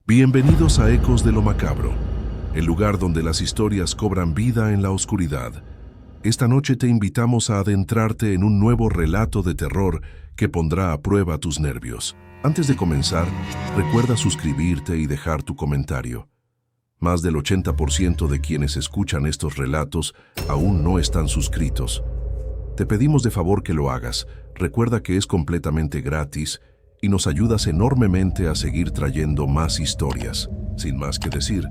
Bienvenidos a Ecos de lo Macabro, el lugar donde las historias cobran vida en la oscuridad. Esta noche te invitamos a adentrarte en un nuevo relato de terror que pondrá a prueba tus nervios. Antes de comenzar, recuerda suscribirte y dejar tu comentario. Más del 80% de quienes escuchan estos relatos aún no están suscritos. Te pedimos de favor que lo hagas. Recuerda que es completamente gratis y nos ayudas enormemente a seguir trayendo más historias. Sin más que decir,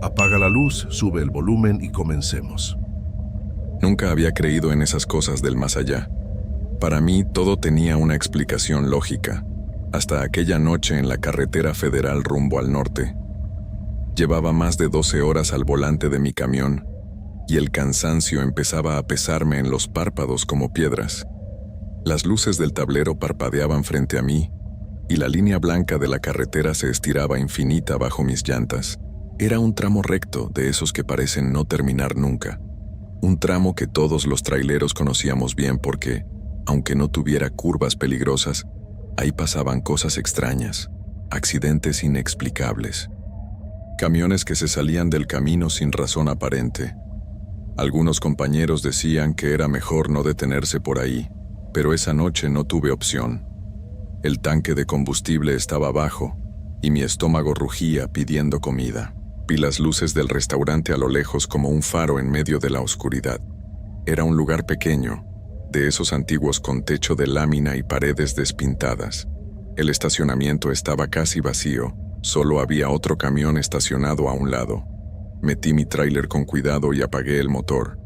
apaga la luz, sube el volumen y comencemos. Nunca había creído en esas cosas del más allá. Para mí todo tenía una explicación lógica, hasta aquella noche en la carretera federal rumbo al norte. Llevaba más de 12 horas al volante de mi camión y el cansancio empezaba a pesarme en los párpados como piedras. Las luces del tablero parpadeaban frente a mí y la línea blanca de la carretera se estiraba infinita bajo mis llantas. Era un tramo recto de esos que parecen no terminar nunca. Un tramo que todos los traileros conocíamos bien porque, aunque no tuviera curvas peligrosas, ahí pasaban cosas extrañas, accidentes inexplicables. Camiones que se salían del camino sin razón aparente. Algunos compañeros decían que era mejor no detenerse por ahí, pero esa noche no tuve opción. El tanque de combustible estaba bajo y mi estómago rugía pidiendo comida. Vi las luces del restaurante a lo lejos como un faro en medio de la oscuridad. Era un lugar pequeño, de esos antiguos con techo de lámina y paredes despintadas. El estacionamiento estaba casi vacío, solo había otro camión estacionado a un lado. Metí mi tráiler con cuidado y apagué el motor.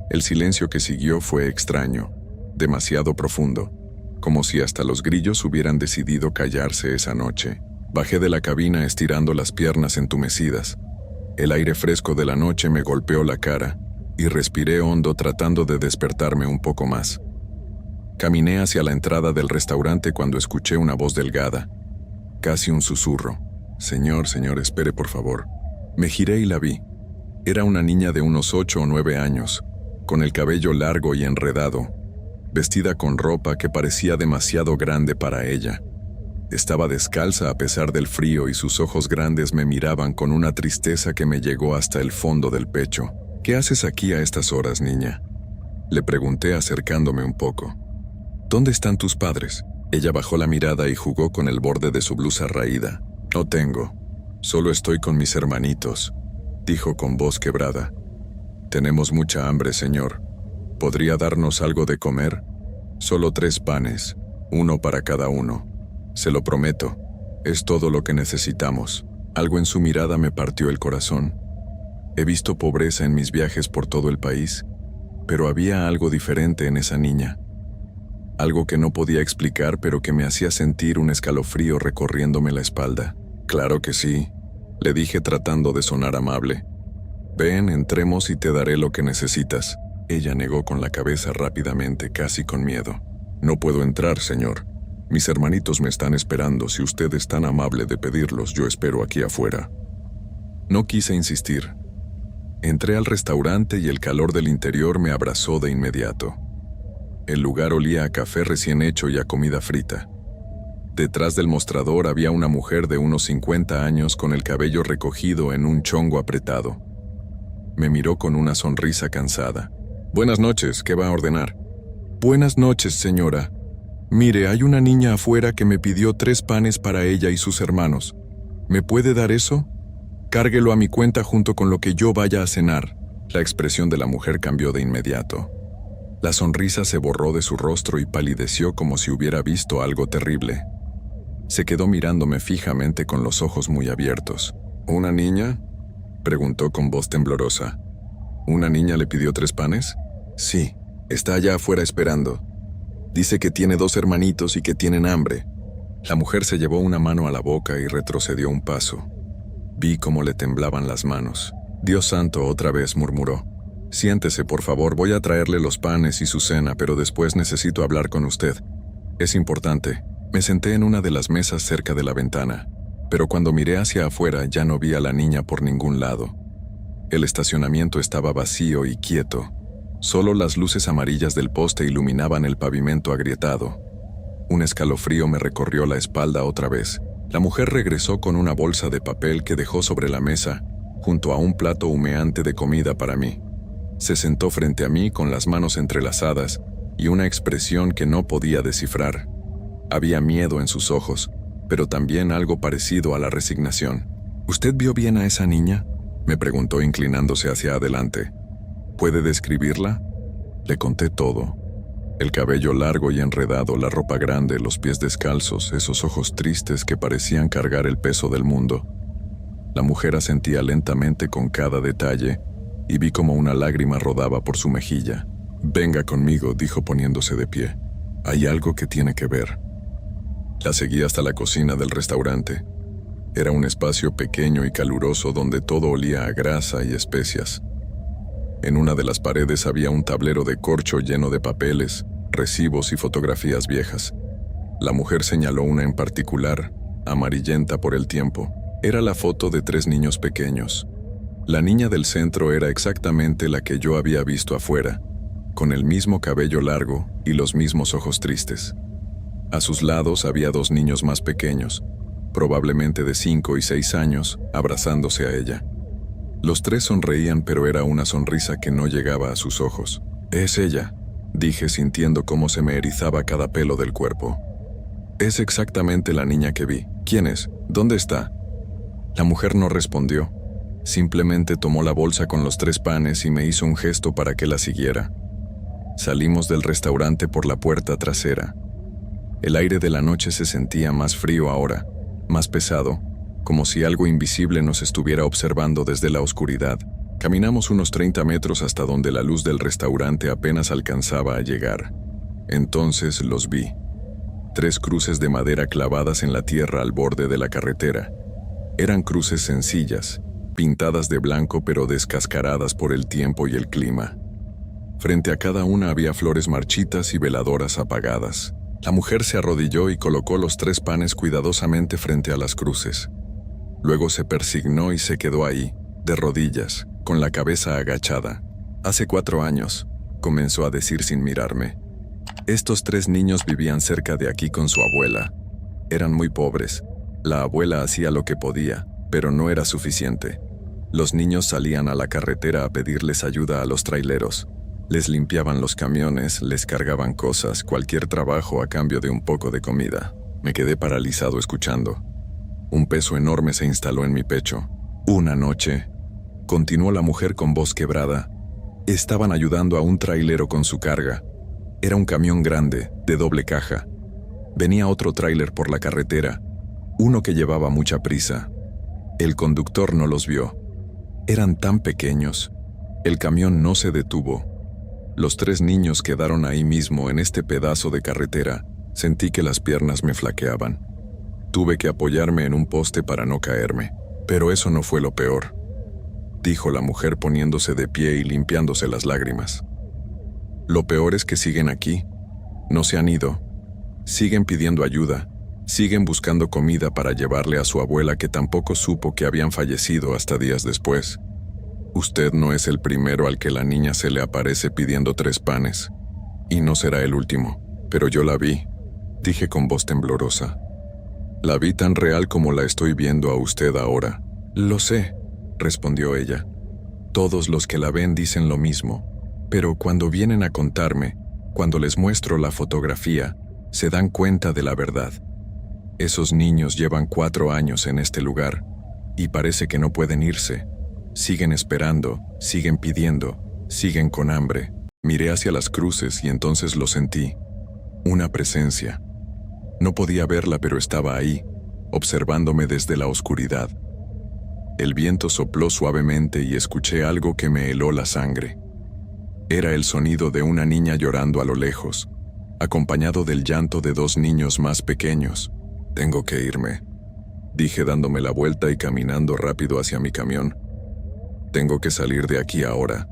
El silencio que siguió fue extraño, demasiado profundo, como si hasta los grillos hubieran decidido callarse esa noche. Bajé de la cabina estirando las piernas entumecidas. El aire fresco de la noche me golpeó la cara y respiré hondo tratando de despertarme un poco más. Caminé hacia la entrada del restaurante cuando escuché una voz delgada, casi un susurro. Señor, espere por favor. Me giré y la vi. Era una niña de unos 8 o 9 años, con el cabello largo y enredado, vestida con ropa que parecía demasiado grande para ella. Estaba descalza a pesar del frío y sus ojos grandes me miraban con una tristeza que me llegó hasta el fondo del pecho. ¿Qué haces aquí a estas horas, niña?, le pregunté acercándome un poco. ¿Dónde están tus padres? Ella bajó la mirada y jugó con el borde de su blusa raída. No tengo. Solo estoy con mis hermanitos, dijo con voz quebrada. Tenemos mucha hambre, señor. ¿Podría darnos algo de comer? Solo 3 panes, uno para cada uno. Se lo prometo, es todo lo que necesitamos. Algo en su mirada me partió el corazón. He visto pobreza en mis viajes por todo el país, pero había algo diferente en esa niña. Algo que no podía explicar, pero que me hacía sentir un escalofrío recorriéndome la espalda. Claro que sí, le dije tratando de sonar amable. Ven, entremos y te daré lo que necesitas. Ella negó con la cabeza rápidamente, casi con miedo. No puedo entrar, señor. Mis hermanitos me están esperando. Si usted es tan amable de pedirlos, yo espero aquí afuera. No quise insistir. Entré al restaurante y el calor del interior me abrazó de inmediato. El lugar olía a café recién hecho y a comida frita. Detrás del mostrador había una mujer de unos 50 años con el cabello recogido en un chongo apretado. Me miró con una sonrisa cansada. Buenas noches, ¿qué va a ordenar? Buenas noches, señora. Mire, hay una niña afuera que me pidió 3 panes para ella y sus hermanos. ¿Me puede dar eso? Cárguelo a mi cuenta junto con lo que yo vaya a cenar. La expresión de la mujer cambió de inmediato. La sonrisa se borró de su rostro y palideció como si hubiera visto algo terrible. Se quedó mirándome fijamente con los ojos muy abiertos. ¿Una niña?, preguntó con voz temblorosa. ¿Una niña le pidió 3 panes? Sí, está allá afuera esperando. Dice que tiene 2 hermanitos y que tienen hambre. La mujer se llevó una mano a la boca y retrocedió un paso. Vi cómo le temblaban las manos. Dios santo, otra vez murmuró. Siéntese, por favor, voy a traerle los panes y su cena, pero después necesito hablar con usted. Es importante. Me senté en una de las mesas cerca de la ventana, pero cuando miré hacia afuera ya no vi a la niña por ningún lado. El estacionamiento estaba vacío y quieto. Solo las luces amarillas del poste iluminaban el pavimento agrietado. Un escalofrío me recorrió la espalda otra vez. La mujer regresó con una bolsa de papel que dejó sobre la mesa, junto a un plato humeante de comida para mí. Se sentó frente a mí con las manos entrelazadas y una expresión que no podía descifrar. Había miedo en sus ojos, pero también algo parecido a la resignación. ¿Usted vio bien a esa niña?, me preguntó inclinándose hacia adelante. ¿Puede describirla? Le conté todo. El cabello largo y enredado, la ropa grande, los pies descalzos, esos ojos tristes que parecían cargar el peso del mundo. La mujer asentía lentamente con cada detalle y vi como una lágrima rodaba por su mejilla. «Venga conmigo», dijo poniéndose de pie. «Hay algo que tiene que ver». La seguí hasta la cocina del restaurante. Era un espacio pequeño y caluroso donde todo olía a grasa y especias. En una de las paredes había un tablero de corcho lleno de papeles, recibos y fotografías viejas. La mujer señaló una en particular, amarillenta por el tiempo. Era la foto de 3 niños pequeños. La niña del centro era exactamente la que yo había visto afuera, con el mismo cabello largo y los mismos ojos tristes. A sus lados había 2 niños más pequeños, probablemente de 5 y 6 años, abrazándose a ella. Los 3 sonreían, pero era una sonrisa que no llegaba a sus ojos. «Es ella», dije sintiendo cómo se me erizaba cada pelo del cuerpo. «Es exactamente la niña que vi. ¿Quién es? ¿Dónde está?» La mujer no respondió. Simplemente tomó la bolsa con los 3 panes y me hizo un gesto para que la siguiera. Salimos del restaurante por la puerta trasera. El aire de la noche se sentía más frío ahora, más pesado, como si algo invisible nos estuviera observando desde la oscuridad. Caminamos unos 30 metros hasta donde la luz del restaurante apenas alcanzaba a llegar. Entonces los vi. 3 cruces de madera clavadas en la tierra al borde de la carretera. Eran cruces sencillas, pintadas de blanco pero descascaradas por el tiempo y el clima. Frente a cada una había flores marchitas y veladoras apagadas. La mujer se arrodilló y colocó los 3 panes cuidadosamente frente a las cruces. Luego se persignó y se quedó ahí, de rodillas, con la cabeza agachada. «Hace 4 años», comenzó a decir sin mirarme. «Estos 3 niños vivían cerca de aquí con su abuela. Eran muy pobres. La abuela hacía lo que podía, pero no era suficiente. Los niños salían a la carretera a pedirles ayuda a los traileros. Les limpiaban los camiones, les cargaban cosas, cualquier trabajo a cambio de un poco de comida». Me quedé paralizado escuchando. Un peso enorme se instaló en mi pecho. «Una noche», continuó la mujer con voz quebrada, «estaban ayudando a un trailero con su carga. Era un camión grande, de doble caja. Venía otro tráiler por la carretera, uno que llevaba mucha prisa. El conductor no los vio. Eran tan pequeños. El camión no se detuvo. Los 3 niños quedaron ahí mismo en este pedazo de carretera. Sentí que las piernas me flaqueaban. Tuve que apoyarme en un poste para no caerme. Pero eso no fue lo peor», dijo la mujer poniéndose de pie y limpiándose las lágrimas. «Lo peor es que siguen aquí. No se han ido. Siguen pidiendo ayuda. Siguen buscando comida para llevarle a su abuela, que tampoco supo que habían fallecido hasta días después. Usted no es el primero al que la niña se le aparece pidiendo 3 panes. Y no será el último. Pero yo la vi», dije con voz temblorosa. «La vi tan real como la estoy viendo a usted ahora». «Lo sé», respondió ella. «Todos los que la ven dicen lo mismo. Pero cuando vienen a contarme, cuando les muestro la fotografía, se dan cuenta de la verdad. Esos niños llevan 4 años en este lugar, y parece que no pueden irse. Siguen esperando, siguen pidiendo, siguen con hambre». Miré hacia las cruces y entonces lo sentí. Una presencia. No podía verla, pero estaba ahí, observándome desde la oscuridad. El viento sopló suavemente y escuché algo que me heló la sangre. Era el sonido de una niña llorando a lo lejos, acompañado del llanto de 2 niños más pequeños. «Tengo que irme», dije dándome la vuelta y caminando rápido hacia mi camión. «Tengo que salir de aquí ahora».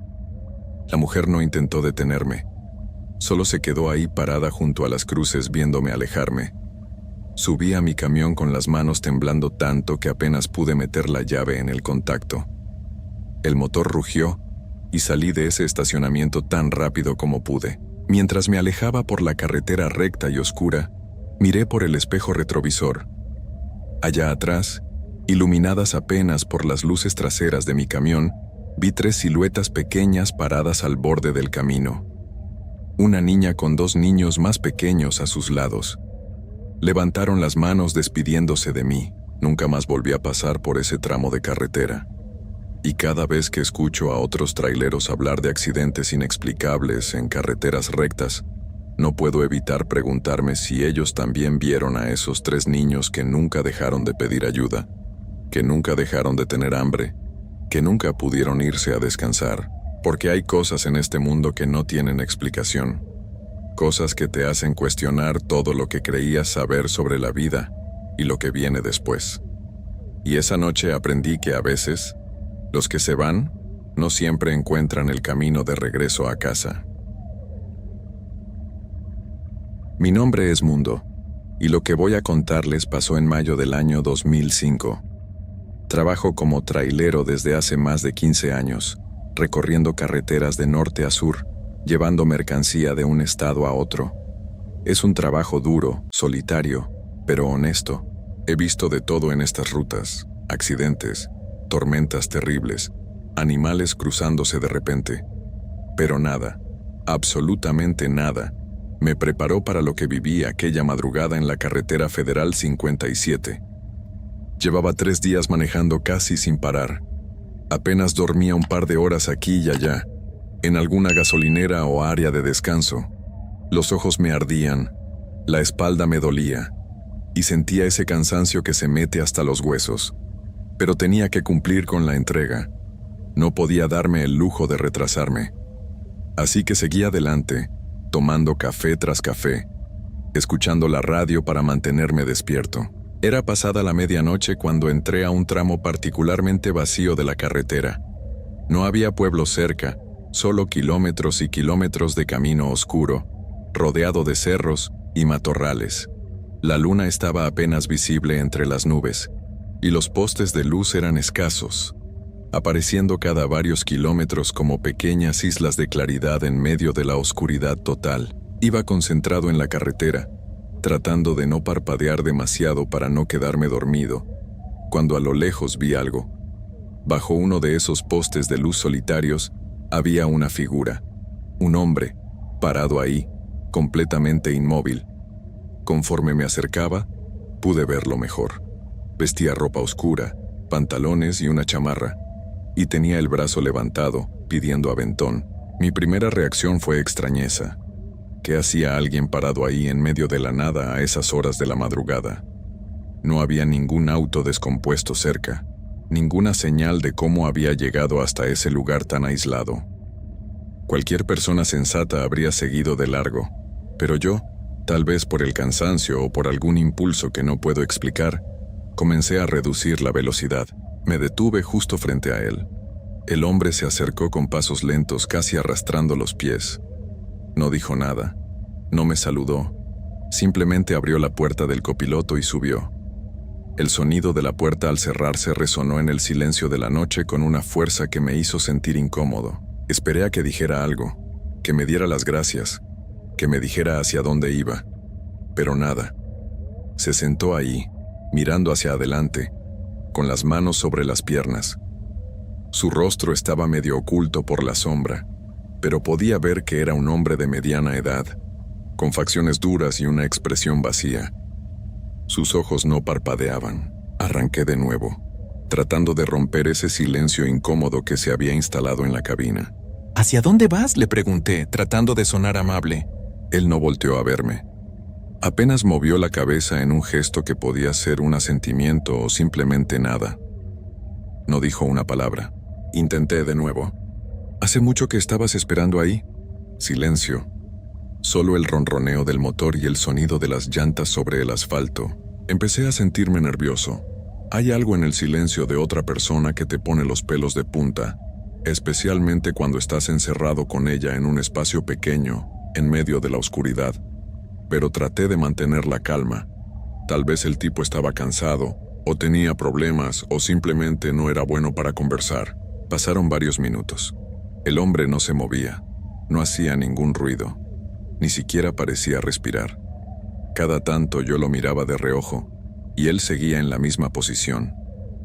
La mujer no intentó detenerme. Solo se quedó ahí parada junto a las cruces viéndome alejarme. Subí a mi camión con las manos temblando tanto que apenas pude meter la llave en el contacto. El motor rugió y salí de ese estacionamiento tan rápido como pude. Mientras me alejaba por la carretera recta y oscura, miré por el espejo retrovisor. Allá atrás, iluminadas apenas por las luces traseras de mi camión, vi 3 siluetas pequeñas paradas al borde del camino. Una niña con 2 niños más pequeños a sus lados. Levantaron las manos despidiéndose de mí. Nunca más volví a pasar por ese tramo de carretera. Y cada vez que escucho a otros traileros hablar de accidentes inexplicables en carreteras rectas, no puedo evitar preguntarme si ellos también vieron a esos 3 niños que nunca dejaron de pedir ayuda, que nunca dejaron de tener hambre, que nunca pudieron irse a descansar, porque hay cosas en este mundo que no tienen explicación, cosas que te hacen cuestionar todo lo que creías saber sobre la vida y lo que viene después. Y esa noche aprendí que a veces, los que se van, no siempre encuentran el camino de regreso a casa. Mi nombre es Mundo, y lo que voy a contarles pasó en mayo del año 2005. Trabajo como trailero desde hace más de 15 años, recorriendo carreteras de norte a sur, llevando mercancía de un estado a otro. Es un trabajo duro, solitario, pero honesto. He visto de todo en estas rutas: accidentes, tormentas terribles, animales cruzándose de repente. Pero nada, absolutamente nada, me preparó para lo que viví aquella madrugada en la carretera Federal 57. Llevaba 3 días manejando casi sin parar. Apenas dormía un par de horas aquí y allá, en alguna gasolinera o área de descanso. Los ojos me ardían, la espalda me dolía, y sentía ese cansancio que se mete hasta los huesos. Pero tenía que cumplir con la entrega. No podía darme el lujo de retrasarme. Así que seguí adelante, tomando café tras café, escuchando la radio para mantenerme despierto. Era pasada la medianoche cuando entré a un tramo particularmente vacío de la carretera. No había pueblo cerca, solo kilómetros y kilómetros de camino oscuro, rodeado de cerros y matorrales. La luna estaba apenas visible entre las nubes, y los postes de luz eran escasos, apareciendo cada varios kilómetros como pequeñas islas de claridad en medio de la oscuridad total. Iba concentrado en la carretera, tratando de no parpadear demasiado para no quedarme dormido, cuando a lo lejos vi algo. Bajo uno de esos postes de luz solitarios había una figura, un hombre, parado ahí, completamente inmóvil. Conforme me acercaba, pude verlo mejor. Vestía ropa oscura, pantalones y una chamarra, y tenía el brazo levantado, pidiendo aventón. Mi primera reacción fue extrañeza. ¿Qué hacía alguien parado ahí en medio de la nada a esas horas de la madrugada? No había ningún auto descompuesto cerca, ninguna señal de cómo había llegado hasta ese lugar tan aislado. Cualquier persona sensata habría seguido de largo, pero yo, tal vez por el cansancio o por algún impulso que no puedo explicar, comencé a reducir la velocidad. Me detuve justo frente a él. El hombre se acercó con pasos lentos, casi arrastrando los pies. No dijo nada, no me saludó, simplemente abrió la puerta del copiloto y subió. El sonido de la puerta al cerrarse resonó en el silencio de la noche con una fuerza que me hizo sentir incómodo. Esperé a que dijera algo, que me diera las gracias, que me dijera hacia dónde iba, pero nada. Se sentó ahí, mirando hacia adelante, con las manos sobre las piernas. Su rostro estaba medio oculto por la sombra, pero podía ver que era un hombre de mediana edad, con facciones duras y una expresión vacía. Sus ojos no parpadeaban. Arranqué de nuevo, tratando de romper ese silencio incómodo que se había instalado en la cabina. ¿Hacia dónde vas?, le pregunté, tratando de sonar amable. Él no volteó a verme. Apenas movió la cabeza en un gesto que podía ser un asentimiento o simplemente nada. No dijo una palabra. Intenté de nuevo. ¿Hace mucho que estabas esperando ahí? Silencio. Solo el ronroneo del motor y el sonido de las llantas sobre el asfalto. Empecé a sentirme nervioso. Hay algo en el silencio de otra persona que te pone los pelos de punta, especialmente cuando estás encerrado con ella en un espacio pequeño, en medio de la oscuridad. Pero traté de mantener la calma. Tal vez el tipo estaba cansado, o tenía problemas, o simplemente no era bueno para conversar. Pasaron varios minutos. El hombre no se movía, no hacía ningún ruido, ni siquiera parecía respirar. Cada tanto yo lo miraba de reojo, y él seguía en la misma posición,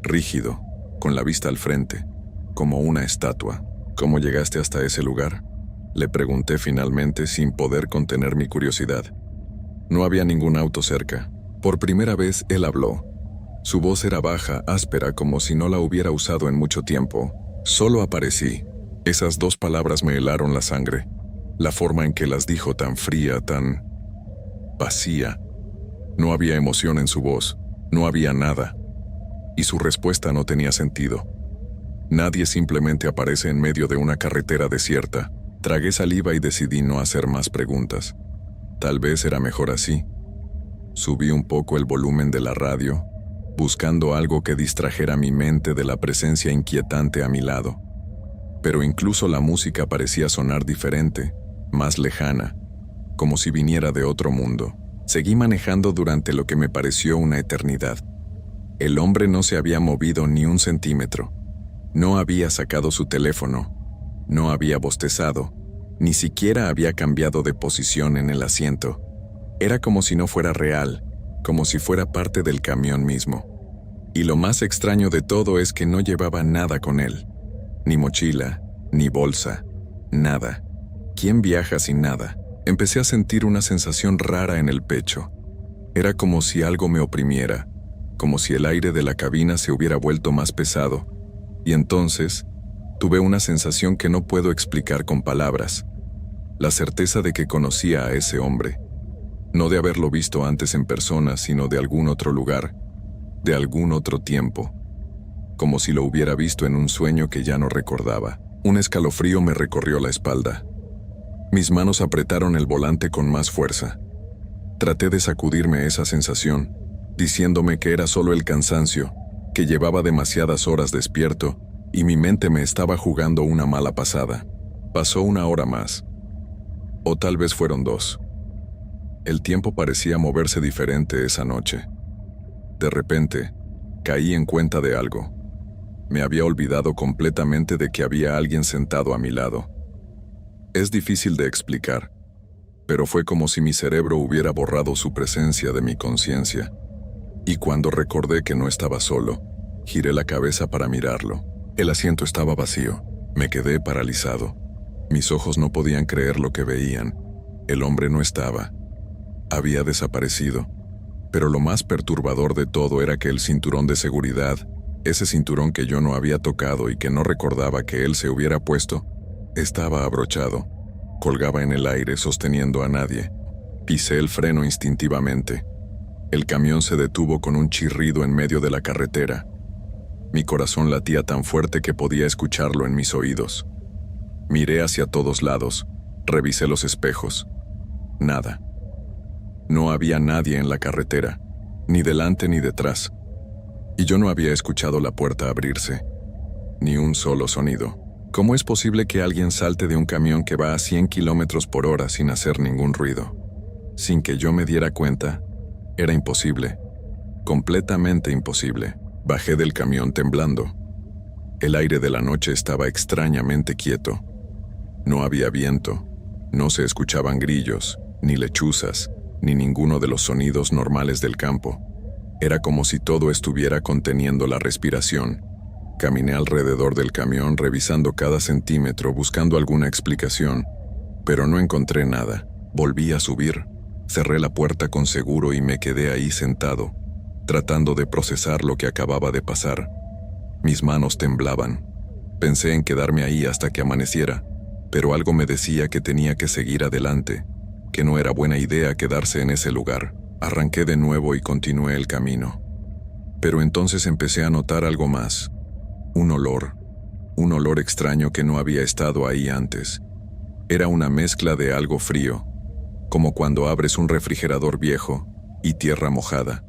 rígido, con la vista al frente, como una estatua. ¿Cómo llegaste hasta ese lugar?, le pregunté finalmente sin poder contener mi curiosidad. No había ningún auto cerca. Por primera vez él habló. Su voz era baja, áspera, como si no la hubiera usado en mucho tiempo. Solo aparecí. Esas 2 palabras me helaron la sangre. La forma en que las dijo, tan fría, tan vacía. No había emoción en su voz, no había nada. Y su respuesta no tenía sentido. Nadie simplemente aparece en medio de una carretera desierta. Tragué saliva y decidí no hacer más preguntas. Tal vez era mejor así. Subí un poco el volumen de la radio, buscando algo que distrajera mi mente de la presencia inquietante a mi lado. Pero incluso la música parecía sonar diferente, más lejana, como si viniera de otro mundo. Seguí manejando durante lo que me pareció una eternidad. El hombre no se había movido ni un centímetro. No había sacado su teléfono. No había bostezado, ni siquiera había cambiado de posición en el asiento. Era como si no fuera real, como si fuera parte del camión mismo. Y lo más extraño de todo es que no llevaba nada con él. Ni mochila, ni bolsa, nada. ¿Quién viaja sin nada? Empecé a sentir una sensación rara en el pecho. Era como si algo me oprimiera, como si el aire de la cabina se hubiera vuelto más pesado. Y entonces tuve una sensación que no puedo explicar con palabras. La certeza de que conocía a ese hombre. No de haberlo visto antes en persona, sino de algún otro lugar, de algún otro tiempo. Como si lo hubiera visto en un sueño que ya no recordaba. Un escalofrío me recorrió la espalda. Mis manos apretaron el volante con más fuerza. Traté de sacudirme esa sensación, diciéndome que era solo el cansancio, que llevaba demasiadas horas despierto y mi mente me estaba jugando una mala pasada. Pasó 1 hora más. O tal vez fueron 2. El tiempo parecía moverse diferente esa noche. De repente, caí en cuenta de algo. Me había olvidado completamente de que había alguien sentado a mi lado. Es difícil de explicar, pero fue como si mi cerebro hubiera borrado su presencia de mi conciencia. Y cuando recordé que no estaba solo, giré la cabeza para mirarlo. El asiento estaba vacío. Me quedé paralizado. Mis ojos no podían creer lo que veían. El hombre no estaba. Había desaparecido. Pero lo más perturbador de todo era que el cinturón de seguridad, ese cinturón que yo no había tocado y que no recordaba que él se hubiera puesto, estaba abrochado. Colgaba en el aire sosteniendo a nadie. Pisé el freno instintivamente. El camión se detuvo con un chirrido en medio de la carretera. Mi corazón latía tan fuerte que podía escucharlo en mis oídos. Miré hacia todos lados, revisé los espejos. Nada. No había nadie en la carretera, ni delante ni detrás. Y yo no había escuchado la puerta abrirse. Ni un solo sonido. ¿Cómo es posible que alguien salte de un camión que va a 100 kilómetros por hora sin hacer ningún ruido? Sin que yo me diera cuenta, era imposible. Completamente imposible. Bajé del camión temblando. El aire de la noche estaba extrañamente quieto. No había viento, no se escuchaban grillos, ni lechuzas, ni ninguno de los sonidos normales del campo. Era como si todo estuviera conteniendo la respiración. Caminé alrededor del camión revisando cada centímetro buscando alguna explicación, pero no encontré nada. Volví a subir, cerré la puerta con seguro y me quedé ahí sentado, tratando de procesar lo que acababa de pasar. Mis manos temblaban. Pensé en quedarme ahí hasta que amaneciera, pero algo me decía que tenía que seguir adelante, que no era buena idea quedarse en ese lugar. Arranqué de nuevo y continué el camino. Pero entonces empecé a notar algo más. Un olor extraño que no había estado ahí antes. Era una mezcla de algo frío, como cuando abres un refrigerador viejo, y tierra mojada.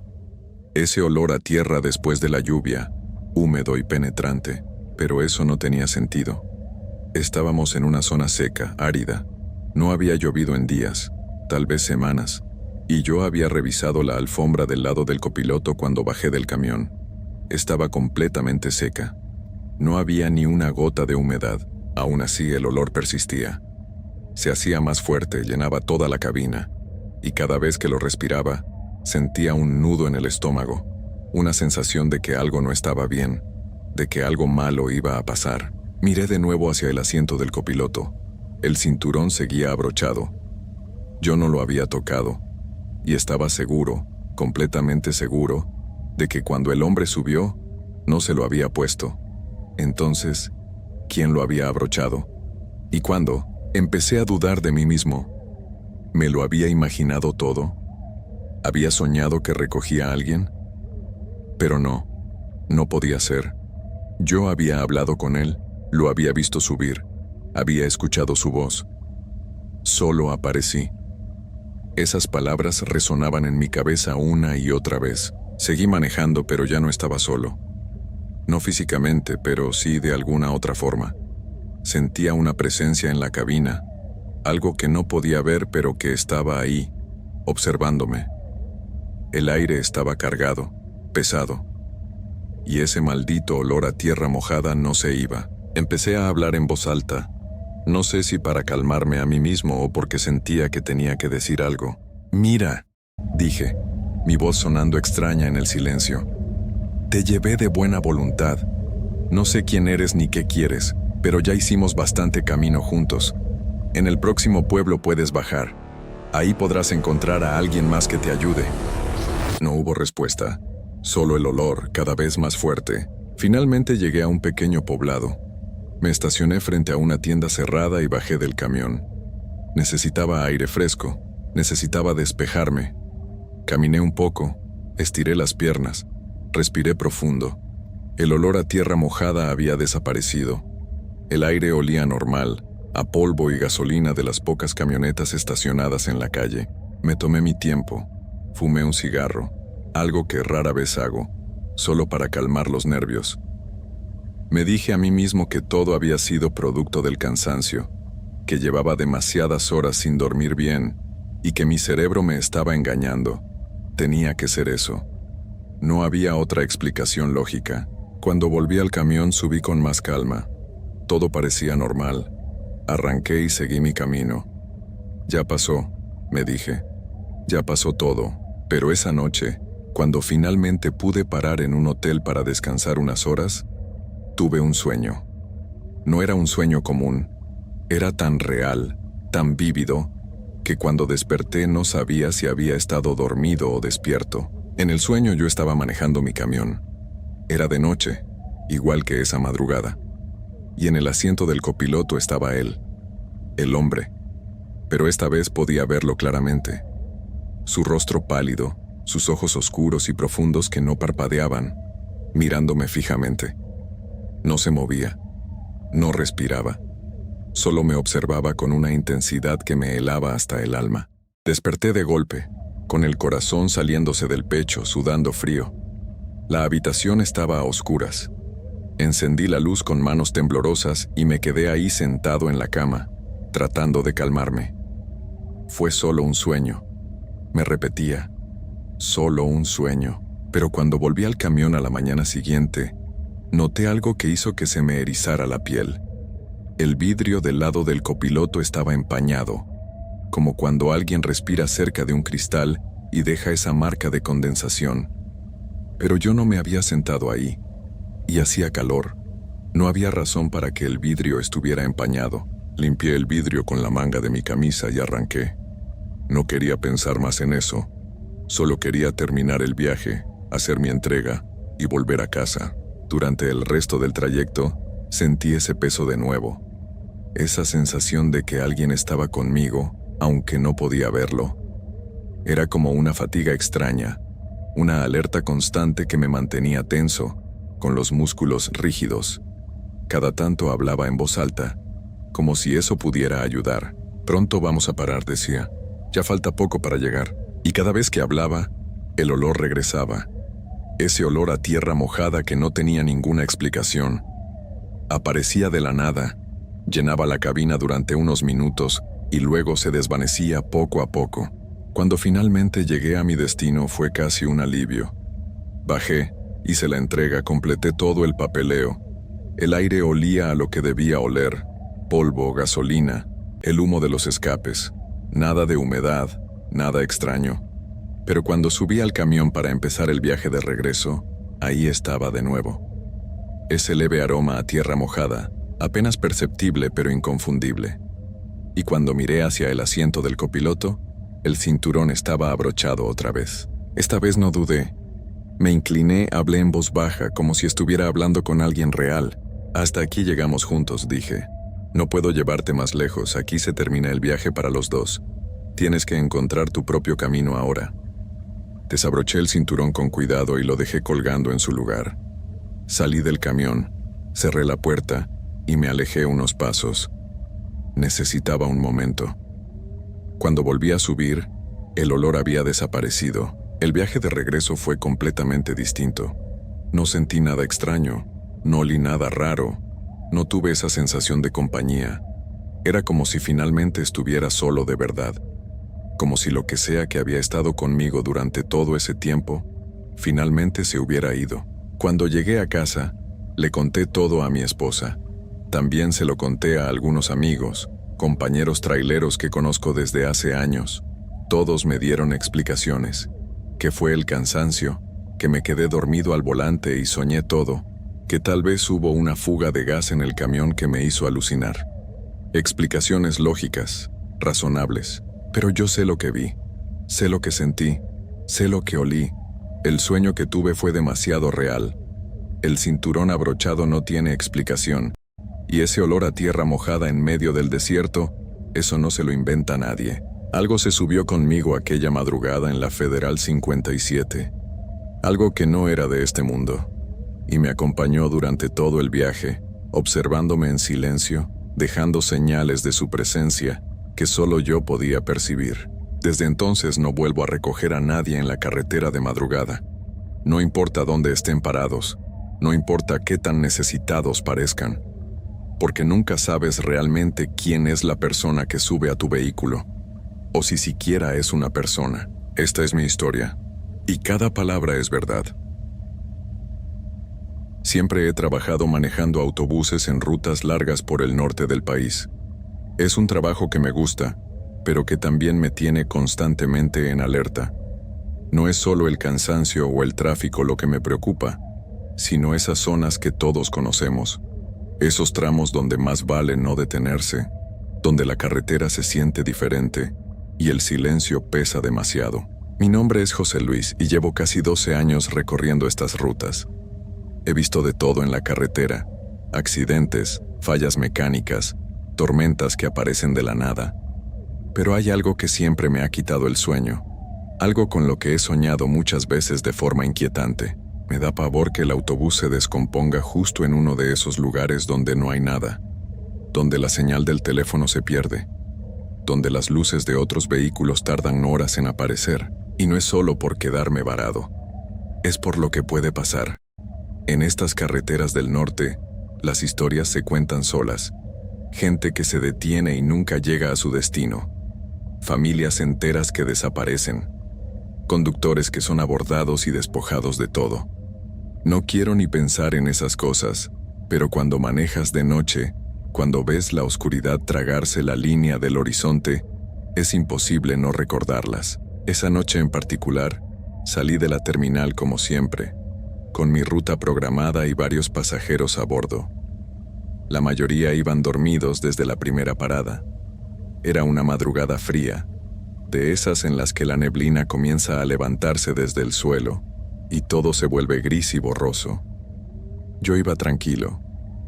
Ese olor a tierra después de la lluvia, húmedo y penetrante, pero eso no tenía sentido. Estábamos en una zona seca, árida. No había llovido en días, tal vez semanas, y yo había revisado la alfombra del lado del copiloto cuando bajé del camión. Estaba completamente seca. No había ni una gota de humedad, aún así el olor persistía. Se hacía más fuerte, llenaba toda la cabina, y cada vez que lo respiraba, sentía un nudo en el estómago. una sensación de que algo no estaba bien, de que algo malo iba a pasar. Miré de nuevo hacia el asiento del copiloto. El cinturón seguía abrochado. Yo no lo había tocado, y estaba seguro, completamente seguro, de que cuando el hombre subió, no se lo había puesto. Entonces, ¿quién lo había abrochado? ¿Y cuándo? Empecé a dudar de mí mismo. ¿Me lo había imaginado todo? ¿Había soñado que recogía a alguien? Pero no, no podía ser. Yo había hablado con él, lo había visto subir, había escuchado su voz. Solo aparecí. Esas palabras resonaban en mi cabeza una y otra vez. Seguí manejando, pero ya no estaba solo. No físicamente, pero sí de alguna otra forma. Sentía una presencia en la cabina, algo que no podía ver pero que estaba ahí, observándome. El aire estaba cargado, pesado, y ese maldito olor a tierra mojada no se iba. Empecé a hablar en voz alta, no sé si para calmarme a mí mismo o porque sentía que tenía que decir algo. «Mira», dije, mi voz sonando extraña en el silencio. «Te llevé de buena voluntad. No sé quién eres ni qué quieres, pero ya hicimos bastante camino juntos. En el próximo pueblo puedes bajar. Ahí podrás encontrar a alguien más que te ayude». No hubo respuesta, solo el olor, cada vez más fuerte. Finalmente llegué a un pequeño poblado. Me estacioné frente a una tienda cerrada y bajé del camión. Necesitaba aire fresco, necesitaba despejarme. Caminé un poco, estiré las piernas, respiré profundo. El olor a tierra mojada había desaparecido. El aire olía normal, a polvo y gasolina de las pocas camionetas estacionadas en la calle. Me tomé mi tiempo, fumé un cigarro, algo que rara vez hago, solo para calmar los nervios. Me dije a mí mismo que todo había sido producto del cansancio, que llevaba demasiadas horas sin dormir bien y que mi cerebro me estaba engañando. Tenía que ser eso. No había otra explicación lógica. Cuando volví al camión subí con más calma. Todo parecía normal. Arranqué y seguí mi camino. Ya pasó, me dije. Ya pasó todo, pero esa noche, cuando finalmente pude parar en un hotel para descansar unas horas, tuve un sueño. No era un sueño común. Era tan real, tan vívido, que cuando desperté no sabía si había estado dormido o despierto. En el sueño yo estaba manejando mi camión. Era de noche, igual que esa madrugada. Y en el asiento del copiloto estaba él, el hombre. Pero esta vez podía verlo claramente. Su rostro pálido, sus ojos oscuros y profundos que no parpadeaban, mirándome fijamente. No se movía, no respiraba. Solo me observaba con una intensidad que me helaba hasta el alma. Desperté de golpe, con el corazón saliéndose del pecho, sudando frío. La habitación estaba a oscuras. Encendí la luz con manos temblorosas y me quedé ahí sentado en la cama, tratando de calmarme. Fue solo un sueño. Me repetía, solo un sueño. Pero cuando volví al camión a la mañana siguiente, noté algo que hizo que se me erizara la piel. El vidrio del lado del copiloto estaba empañado, como cuando alguien respira cerca de un cristal y deja esa marca de condensación. Pero yo no me había sentado ahí, y hacía calor. No había razón para que el vidrio estuviera empañado. Limpié el vidrio con la manga de mi camisa y arranqué. No quería pensar más en eso. Solo quería terminar el viaje, hacer mi entrega y volver a casa. Durante el resto del trayecto, sentí ese peso de nuevo. Esa sensación de que alguien estaba conmigo, aunque no podía verlo. Era como una fatiga extraña, una alerta constante que me mantenía tenso, con los músculos rígidos. Cada tanto hablaba en voz alta, como si eso pudiera ayudar. «Pronto vamos a parar», decía. «Ya falta poco para llegar». Y cada vez que hablaba, el olor regresaba. Ese olor a tierra mojada que no tenía ninguna explicación. Aparecía de la nada, llenaba la cabina durante unos minutos y luego se desvanecía poco a poco. Cuando finalmente llegué a mi destino fue casi un alivio. Bajé, hice la entrega, completé todo el papeleo. El aire olía a lo que debía oler: polvo, gasolina, el humo de los escapes. Nada de humedad, nada extraño. Pero cuando subí al camión para empezar el viaje de regreso, ahí estaba de nuevo. Ese leve aroma a tierra mojada, apenas perceptible pero inconfundible. Y cuando miré hacia el asiento del copiloto, el cinturón estaba abrochado otra vez. Esta vez no dudé. Me incliné, hablé en voz baja, como si estuviera hablando con alguien real. Hasta aquí llegamos juntos, dije. No puedo llevarte más lejos, aquí se termina el viaje para los dos. Tienes que encontrar tu propio camino ahora. Desabroché el cinturón con cuidado y lo dejé colgando en su lugar. Salí del camión, cerré la puerta y me alejé unos pasos. Necesitaba un momento. Cuando volví a subir, el olor había desaparecido. El viaje de regreso fue completamente distinto. No sentí nada extraño, no olí nada raro, no tuve esa sensación de compañía. Era como si finalmente estuviera solo de verdad. Como si lo que sea que había estado conmigo durante todo ese tiempo, finalmente se hubiera ido. Cuando llegué a casa, le conté todo a mi esposa. También se lo conté a algunos amigos, compañeros traileros que conozco desde hace años. Todos me dieron explicaciones. Que fue el cansancio, que me quedé dormido al volante y soñé todo, que tal vez hubo una fuga de gas en el camión que me hizo alucinar. Explicaciones lógicas, razonables. Pero yo sé lo que vi, sé lo que sentí, sé lo que olí. El sueño que tuve fue demasiado real. El cinturón abrochado no tiene explicación. Y ese olor a tierra mojada en medio del desierto, eso no se lo inventa nadie. Algo se subió conmigo aquella madrugada en la Federal 57. Algo que no era de este mundo. Y me acompañó durante todo el viaje, observándome en silencio, dejando señales de su presencia que solo yo podía percibir. Desde entonces no vuelvo a recoger a nadie en la carretera de madrugada. No importa dónde estén parados, no importa qué tan necesitados parezcan, porque nunca sabes realmente quién es la persona que sube a tu vehículo, o si siquiera es una persona. Esta es mi historia, y cada palabra es verdad. Siempre he trabajado manejando autobuses en rutas largas por el norte del país. Es un trabajo que me gusta, pero que también me tiene constantemente en alerta. No es solo el cansancio o el tráfico lo que me preocupa, sino esas zonas que todos conocemos. Esos tramos donde más vale no detenerse, donde la carretera se siente diferente y el silencio pesa demasiado. Mi nombre es José Luis y llevo casi 12 años recorriendo estas rutas. He visto de todo en la carretera: accidentes, fallas mecánicas, tormentas que aparecen de la nada. Pero hay algo que siempre me ha quitado el sueño, algo con lo que he soñado muchas veces de forma inquietante. Me da pavor que el autobús se descomponga justo en uno de esos lugares donde no hay nada, donde la señal del teléfono se pierde, donde las luces de otros vehículos tardan horas en aparecer. Y no es solo por quedarme varado, es por lo que puede pasar. En estas carreteras del norte, las historias se cuentan solas. Gente que se detiene y nunca llega a su destino. Familias enteras que desaparecen. Conductores que son abordados y despojados de todo. No quiero ni pensar en esas cosas, pero cuando manejas de noche, cuando ves la oscuridad tragarse la línea del horizonte, es imposible no recordarlas. Esa noche en particular, salí de la terminal como siempre, con mi ruta programada y varios pasajeros a bordo. La mayoría iban dormidos desde la primera parada. Era una madrugada fría, de esas en las que la neblina comienza a levantarse desde el suelo y todo se vuelve gris y borroso. Yo iba tranquilo,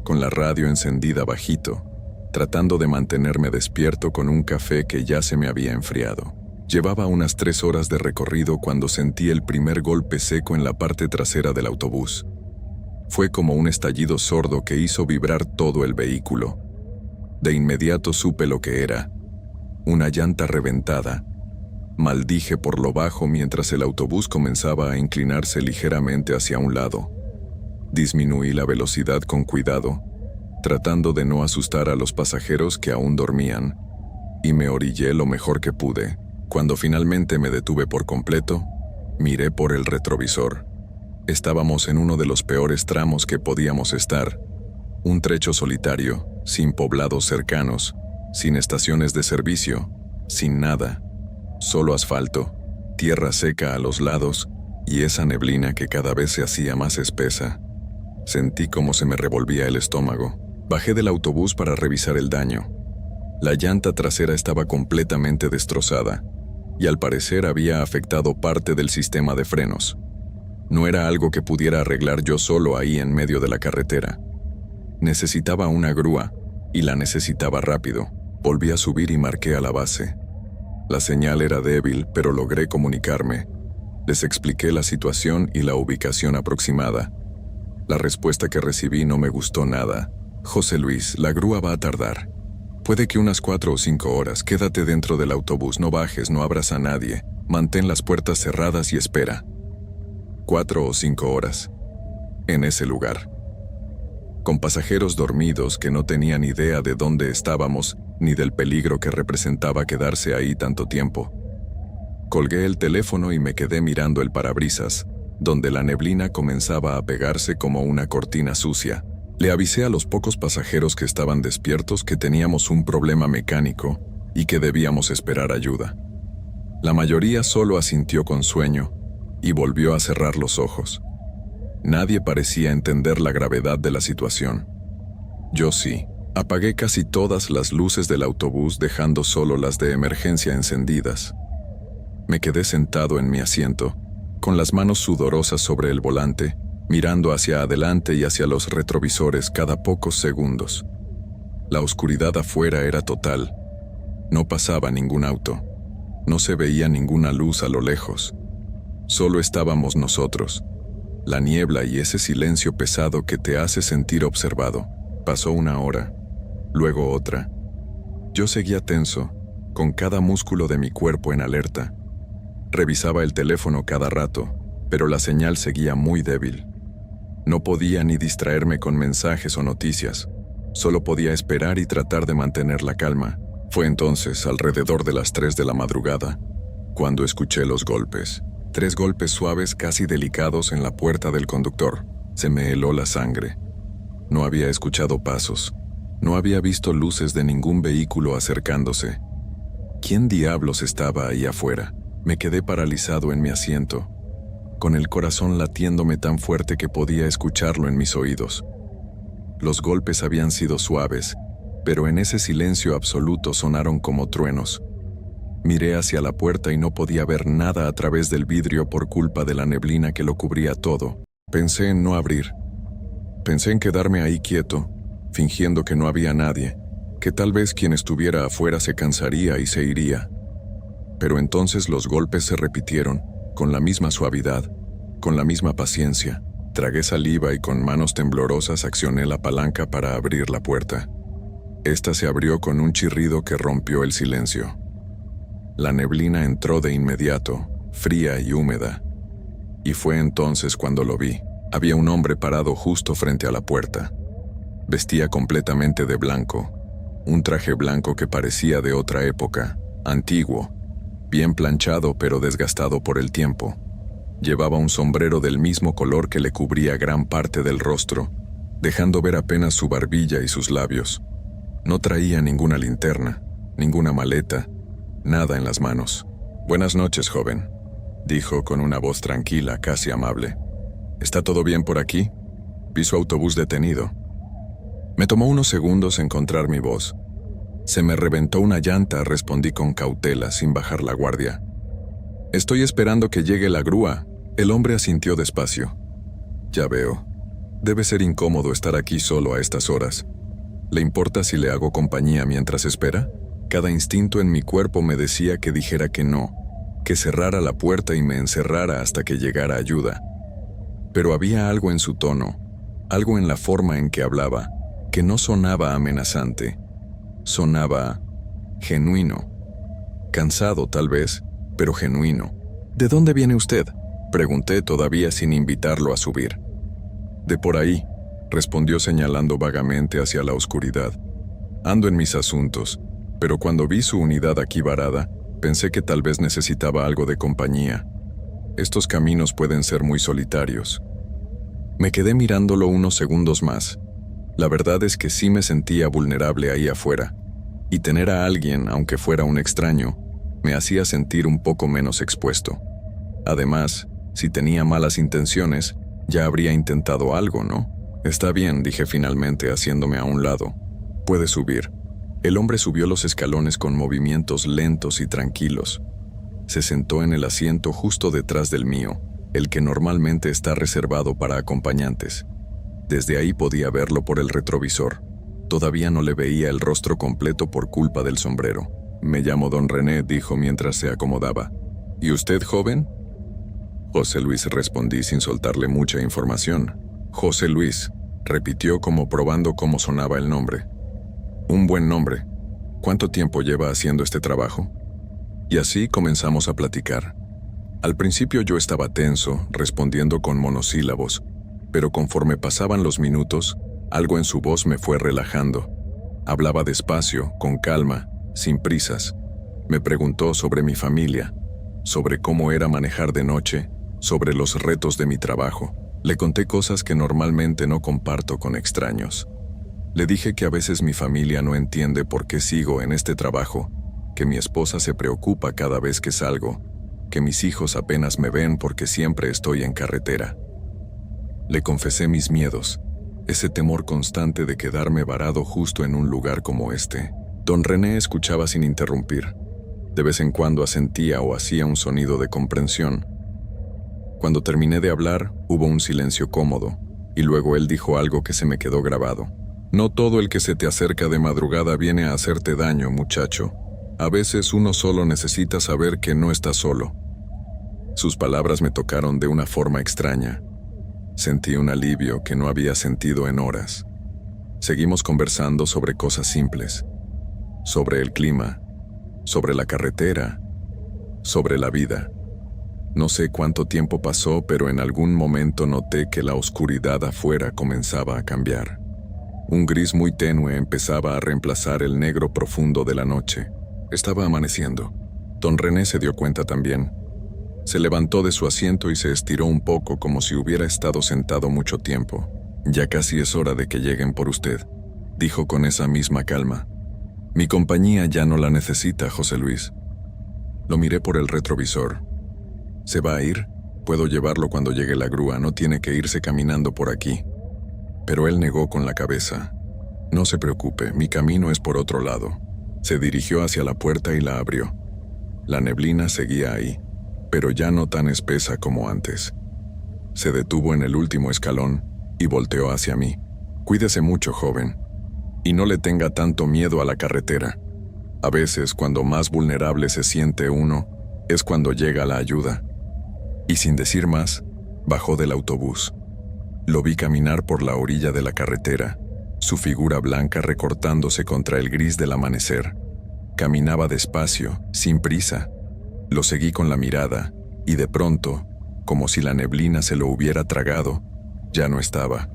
con la radio encendida bajito, tratando de mantenerme despierto con un café que ya se me había enfriado. Llevaba unas 3 horas de recorrido cuando sentí el primer golpe seco en la parte trasera del autobús. Fue como un estallido sordo que hizo vibrar todo el vehículo. De inmediato supe lo que era: una llanta reventada. Maldije por lo bajo mientras el autobús comenzaba a inclinarse ligeramente hacia un lado. Disminuí la velocidad con cuidado, tratando de no asustar a los pasajeros que aún dormían, y me orillé lo mejor que pude. Cuando finalmente me detuve por completo, miré por el retrovisor. Estábamos en uno de los peores tramos que podíamos estar. Un trecho solitario, sin poblados cercanos, sin estaciones de servicio, sin nada. Solo asfalto, tierra seca a los lados y esa neblina que cada vez se hacía más espesa. Sentí como se me revolvía el estómago. Bajé del autobús para revisar el daño. La llanta trasera estaba completamente destrozada y al parecer había afectado parte del sistema de frenos. No era algo que pudiera arreglar yo solo ahí en medio de la carretera. Necesitaba una grúa y la necesitaba rápido. Volví a subir y marqué a la base. La señal era débil, pero logré comunicarme. Les expliqué la situación y la ubicación aproximada. La respuesta que recibí no me gustó nada. José Luis, la grúa va a tardar. Puede que unas 4 o 5 horas. Quédate dentro del autobús, no bajes, no abras a nadie. Mantén las puertas cerradas y espera. 4 o 5 horas. En ese lugar. Con pasajeros dormidos que no tenían idea de dónde estábamos ni del peligro que representaba quedarse ahí tanto tiempo. Colgué el teléfono y me quedé mirando el parabrisas, donde la neblina comenzaba a pegarse como una cortina sucia. Le avisé a los pocos pasajeros que estaban despiertos que teníamos un problema mecánico y que debíamos esperar ayuda. La mayoría solo asintió con sueño y volvió a cerrar los ojos. Nadie parecía entender la gravedad de la situación. Yo sí. Apagué casi todas las luces del autobús dejando solo las de emergencia encendidas. Me quedé sentado en mi asiento, con las manos sudorosas sobre el volante, mirando hacia adelante y hacia los retrovisores cada pocos segundos. La oscuridad afuera era total. No pasaba ningún auto. No se veía ninguna luz a lo lejos. Solo estábamos nosotros. La niebla y ese silencio pesado que te hace sentir observado. Pasó una hora, luego otra. Yo seguía tenso, con cada músculo de mi cuerpo en alerta. Revisaba el teléfono cada rato, pero la señal seguía muy débil. No podía ni distraerme con mensajes o noticias. Solo podía esperar y tratar de mantener la calma. Fue entonces, alrededor de las 3 de la madrugada, cuando escuché los golpes. 3 golpes suaves, casi delicados en la puerta del conductor. Se me heló la sangre. No había escuchado pasos. No había visto luces de ningún vehículo acercándose. ¿Quién diablos estaba ahí afuera? Me quedé paralizado en mi asiento, con el corazón latiéndome tan fuerte que podía escucharlo en mis oídos. Los golpes habían sido suaves, pero en ese silencio absoluto sonaron como truenos. Miré hacia la puerta y no podía ver nada a través del vidrio por culpa de la neblina que lo cubría todo. Pensé en no abrir. Pensé en quedarme ahí quieto, fingiendo que no había nadie, que tal vez quien estuviera afuera se cansaría y se iría. Pero entonces los golpes se repitieron, con la misma suavidad, con la misma paciencia. Tragué saliva y con manos temblorosas accioné la palanca para abrir la puerta. Esta se abrió con un chirrido que rompió el silencio. La neblina entró de inmediato, fría y húmeda. Y fue entonces cuando lo vi. Había un hombre parado justo frente a la puerta. Vestía completamente de blanco, un traje blanco que parecía de otra época, antiguo, bien planchado pero desgastado por el tiempo. Llevaba un sombrero del mismo color que le cubría gran parte del rostro, dejando ver apenas su barbilla y sus labios. No traía ninguna linterna, ninguna maleta, nada en las manos. «Buenas noches, joven», dijo con una voz tranquila, casi amable. «¿Está todo bien por aquí? Vi su autobús detenido». Me tomó unos segundos encontrar mi voz. «Se me reventó una llanta», respondí con cautela, sin bajar la guardia. «Estoy esperando que llegue la grúa». El hombre asintió despacio. «Ya veo. Debe ser incómodo estar aquí solo a estas horas. ¿Le importa si le hago compañía mientras espera?» Cada instinto en mi cuerpo me decía que dijera que no, que cerrara la puerta y me encerrara hasta que llegara ayuda. Pero había algo en su tono, algo en la forma en que hablaba, que no sonaba amenazante. Sonaba genuino. Cansado, tal vez, pero genuino. «¿De dónde viene usted?», pregunté todavía sin invitarlo a subir. «De por ahí», respondió señalando vagamente hacia la oscuridad. «Ando en mis asuntos, pero cuando vi su unidad aquí varada, pensé que tal vez necesitaba algo de compañía. Estos caminos pueden ser muy solitarios». Me quedé mirándolo unos segundos más. La verdad es que sí me sentía vulnerable ahí afuera, y tener a alguien, aunque fuera un extraño, me hacía sentir un poco menos expuesto. Además, si tenía malas intenciones, ya habría intentado algo, ¿no? Está bien, dije finalmente, haciéndome a un lado. Puede subir. El hombre subió los escalones con movimientos lentos y tranquilos. Se sentó en el asiento justo detrás del mío, el que normalmente está reservado para acompañantes. Desde ahí podía verlo por el retrovisor. Todavía no le veía el rostro completo por culpa del sombrero. Me llamo Don René, dijo mientras se acomodaba. ¿Y usted, joven? José Luis, respondí sin soltarle mucha información. José Luis, repitió como probando cómo sonaba el nombre. Un buen nombre. ¿Cuánto tiempo lleva haciendo este trabajo? Y así comenzamos a platicar. Al principio yo estaba tenso, respondiendo con monosílabos, pero conforme pasaban los minutos, algo en su voz me fue relajando. Hablaba despacio, con calma, sin prisas. Me preguntó sobre mi familia, sobre cómo era manejar de noche, sobre los retos de mi trabajo. Le conté cosas que normalmente no comparto con extraños. Le dije que a veces mi familia no entiende por qué sigo en este trabajo, que mi esposa se preocupa cada vez que salgo, que mis hijos apenas me ven porque siempre estoy en carretera. Le confesé mis miedos, ese temor constante de quedarme varado justo en un lugar como este. Don René escuchaba sin interrumpir. De vez en cuando asentía o hacía un sonido de comprensión. Cuando terminé de hablar, hubo un silencio cómodo, y luego él dijo algo que se me quedó grabado. No todo el que se te acerca de madrugada viene a hacerte daño, muchacho. A veces uno solo necesita saber que no está solo. Sus palabras me tocaron de una forma extraña. Sentí un alivio que no había sentido en horas. Seguimos conversando sobre cosas simples, sobre el clima, sobre la carretera, sobre la vida. No sé cuánto tiempo pasó, pero en algún momento noté que la oscuridad afuera comenzaba a cambiar. Un gris muy tenue empezaba a reemplazar el negro profundo de la noche. Estaba amaneciendo. Don René se dio cuenta también. Se levantó de su asiento y se estiró un poco como si hubiera estado sentado mucho tiempo. Ya casi es hora de que lleguen por usted, dijo con esa misma calma. Mi compañía ya no la necesita, José Luis. Lo miré por el retrovisor. ¿Se va a ir? Puedo llevarlo cuando llegue la grúa, no tiene que irse caminando por aquí. Pero él negó con la cabeza. No se preocupe, mi camino es por otro lado. Se dirigió hacia la puerta y la abrió. La neblina seguía ahí, pero ya no tan espesa como antes. Se detuvo en el último escalón y volteó hacia mí. Cuídese mucho, joven, y no le tenga tanto miedo a la carretera. A veces, cuando más vulnerable se siente uno, es cuando llega la ayuda. Y sin decir más, bajó del autobús. Lo vi caminar por la orilla de la carretera, su figura blanca recortándose contra el gris del amanecer. Caminaba despacio, sin prisa. Lo seguí con la mirada, y de pronto, como si la neblina se lo hubiera tragado, ya no estaba.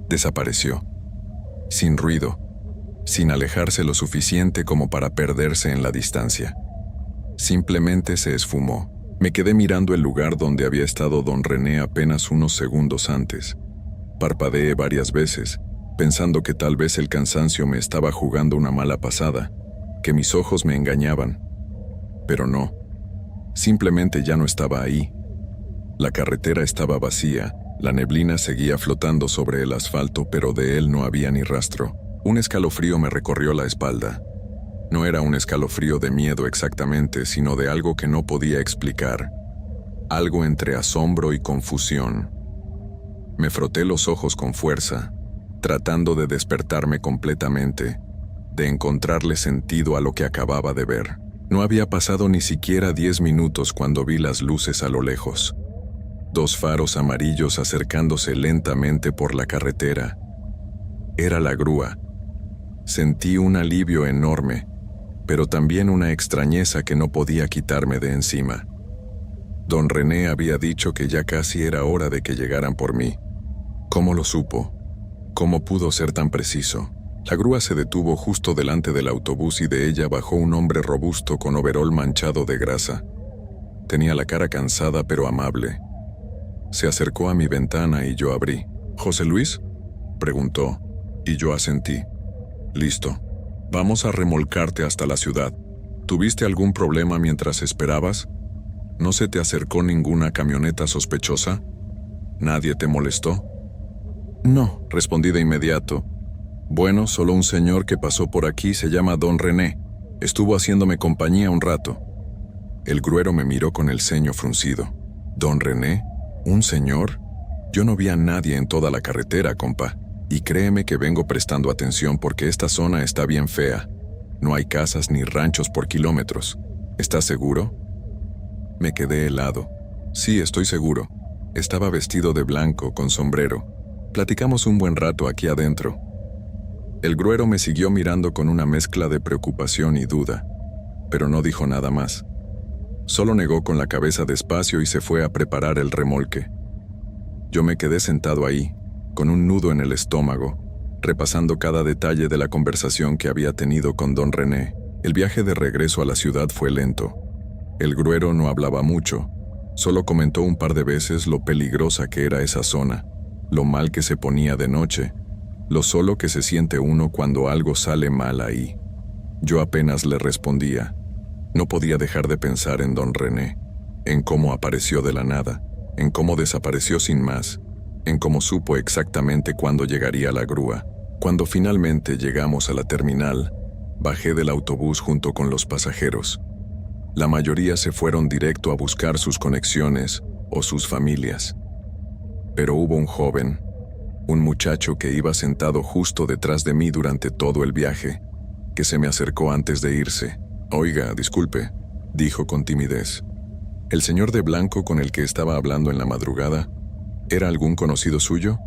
Desapareció. Sin ruido, sin alejarse lo suficiente como para perderse en la distancia. Simplemente se esfumó. Me quedé mirando el lugar donde había estado Don René apenas unos segundos antes. Parpadeé varias veces, pensando que tal vez el cansancio me estaba jugando una mala pasada, que mis ojos me engañaban. Pero no. Simplemente ya no estaba ahí. La carretera estaba vacía, la neblina seguía flotando sobre el asfalto, pero de él no había ni rastro. Un escalofrío me recorrió la espalda. No era un escalofrío de miedo exactamente, sino de algo que no podía explicar. Algo entre asombro y confusión. Me froté los ojos con fuerza, tratando de despertarme completamente, de encontrarle sentido a lo que acababa de ver. No había pasado ni siquiera 10 minutos cuando vi las luces a lo lejos. 2 faros amarillos acercándose lentamente por la carretera. Era la grúa. Sentí un alivio enorme, pero también una extrañeza que no podía quitarme de encima. Don René había dicho que ya casi era hora de que llegaran por mí. ¿Cómo lo supo? ¿Cómo pudo ser tan preciso? La grúa se detuvo justo delante del autobús y de ella bajó un hombre robusto con overol manchado de grasa. Tenía la cara cansada pero amable. Se acercó a mi ventana y yo abrí. «¿José Luis?», preguntó, y yo asentí. «Listo. Vamos a remolcarte hasta la ciudad. ¿Tuviste algún problema mientras esperabas?». ¿No se te acercó ninguna camioneta sospechosa? ¿Nadie te molestó? No, respondí de inmediato. Bueno, solo un señor que pasó por aquí se llama Don René. Estuvo haciéndome compañía un rato. El gruero me miró con el ceño fruncido. ¿Don René? ¿Un señor? Yo no vi a nadie en toda la carretera, compa. Y créeme que vengo prestando atención porque esta zona está bien fea. No hay casas ni ranchos por kilómetros. ¿Estás seguro? Me quedé helado. Sí, estoy seguro. Estaba vestido de blanco, con sombrero. Platicamos un buen rato aquí adentro. El gruero me siguió mirando con una mezcla de preocupación y duda, pero no dijo nada más. Solo negó con la cabeza despacio y se fue a preparar el remolque. Yo me quedé sentado ahí, con un nudo en el estómago, repasando cada detalle de la conversación que había tenido con Don René. El viaje de regreso a la ciudad fue lento. El gruero no hablaba mucho, solo comentó un par de veces lo peligrosa que era esa zona, lo mal que se ponía de noche, lo solo que se siente uno cuando algo sale mal ahí. Yo apenas le respondía. No podía dejar de pensar en Don René, en cómo apareció de la nada, en cómo desapareció sin más, en cómo supo exactamente cuándo llegaría la grúa. Cuando finalmente llegamos a la terminal, bajé del autobús junto con los pasajeros. La mayoría se fueron directo a buscar sus conexiones o sus familias. Pero hubo un joven, un muchacho que iba sentado justo detrás de mí durante todo el viaje, que se me acercó antes de irse. «Oiga, disculpe», dijo con timidez. ¿El señor de blanco con el que estaba hablando en la madrugada era algún conocido suyo?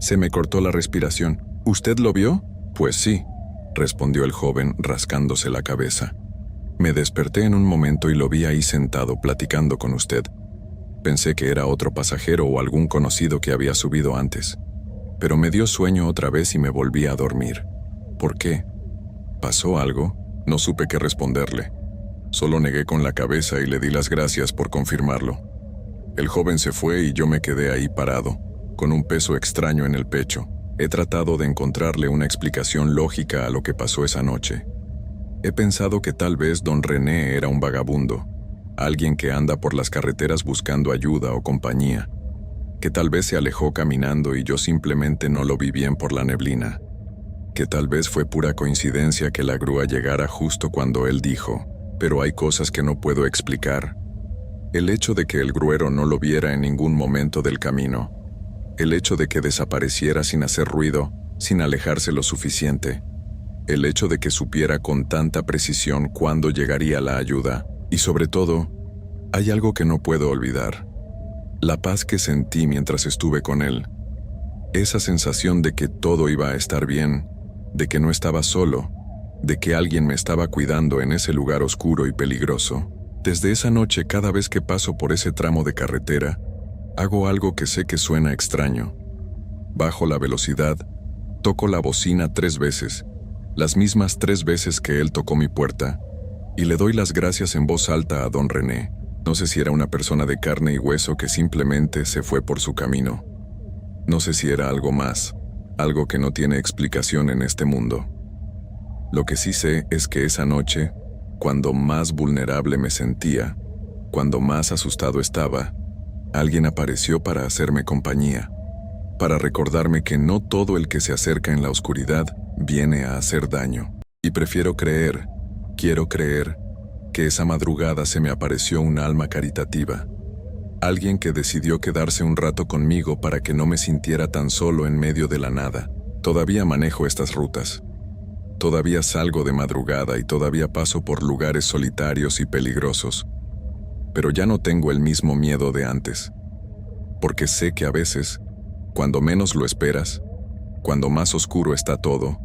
Se me cortó la respiración. ¿Usted lo vio? Pues sí, respondió el joven rascándose la cabeza. Me desperté en un momento y lo vi ahí sentado platicando con usted. Pensé que era otro pasajero o algún conocido que había subido antes. Pero me dio sueño otra vez y me volví a dormir. ¿Por qué? ¿Pasó algo? No supe qué responderle. Solo negué con la cabeza y le di las gracias por confirmarlo. El joven se fue y yo me quedé ahí parado, con un peso extraño en el pecho. He tratado de encontrarle una explicación lógica a lo que pasó esa noche. He pensado que tal vez Don René era un vagabundo, alguien que anda por las carreteras buscando ayuda o compañía, que tal vez se alejó caminando y yo simplemente no lo vi bien por la neblina, que tal vez fue pura coincidencia que la grúa llegara justo cuando él dijo, pero hay cosas que no puedo explicar. El hecho de que el gruero no lo viera en ningún momento del camino, el hecho de que desapareciera sin hacer ruido, sin alejarse lo suficiente, el hecho de que supiera con tanta precisión cuándo llegaría la ayuda, y sobre todo, hay algo que no puedo olvidar. La paz que sentí mientras estuve con él. Esa sensación de que todo iba a estar bien, de que no estaba solo, de que alguien me estaba cuidando en ese lugar oscuro y peligroso. Desde esa noche, cada vez que paso por ese tramo de carretera, hago algo que sé que suena extraño. Bajo la velocidad, toco la bocina 3 veces, las mismas 3 veces que él tocó mi puerta, y le doy las gracias en voz alta a Don René. No sé si era una persona de carne y hueso que simplemente se fue por su camino. No sé si era algo más, algo que no tiene explicación en este mundo. Lo que sí sé es que esa noche, cuando más vulnerable me sentía, cuando más asustado estaba, alguien apareció para hacerme compañía, para recordarme que no todo el que se acerca en la oscuridad viene a hacer daño. Y quiero creer, que esa madrugada se me apareció un alma caritativa, alguien que decidió quedarse un rato conmigo para que no me sintiera tan solo en medio de la nada. Todavía manejo estas rutas. Todavía salgo de madrugada y todavía paso por lugares solitarios y peligrosos. Pero ya no tengo el mismo miedo de antes. Porque sé que a veces, cuando menos lo esperas, cuando más oscuro está todo,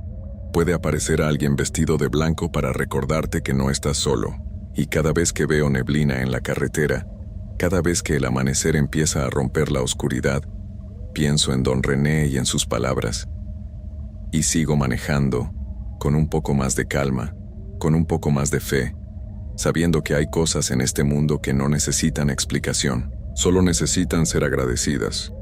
puede aparecer alguien vestido de blanco para recordarte que no estás solo. Y cada vez que veo neblina en la carretera, cada vez que el amanecer empieza a romper la oscuridad, pienso en Don René y en sus palabras. Y sigo manejando, con un poco más de calma, con un poco más de fe, sabiendo que hay cosas en este mundo que no necesitan explicación, solo necesitan ser agradecidas.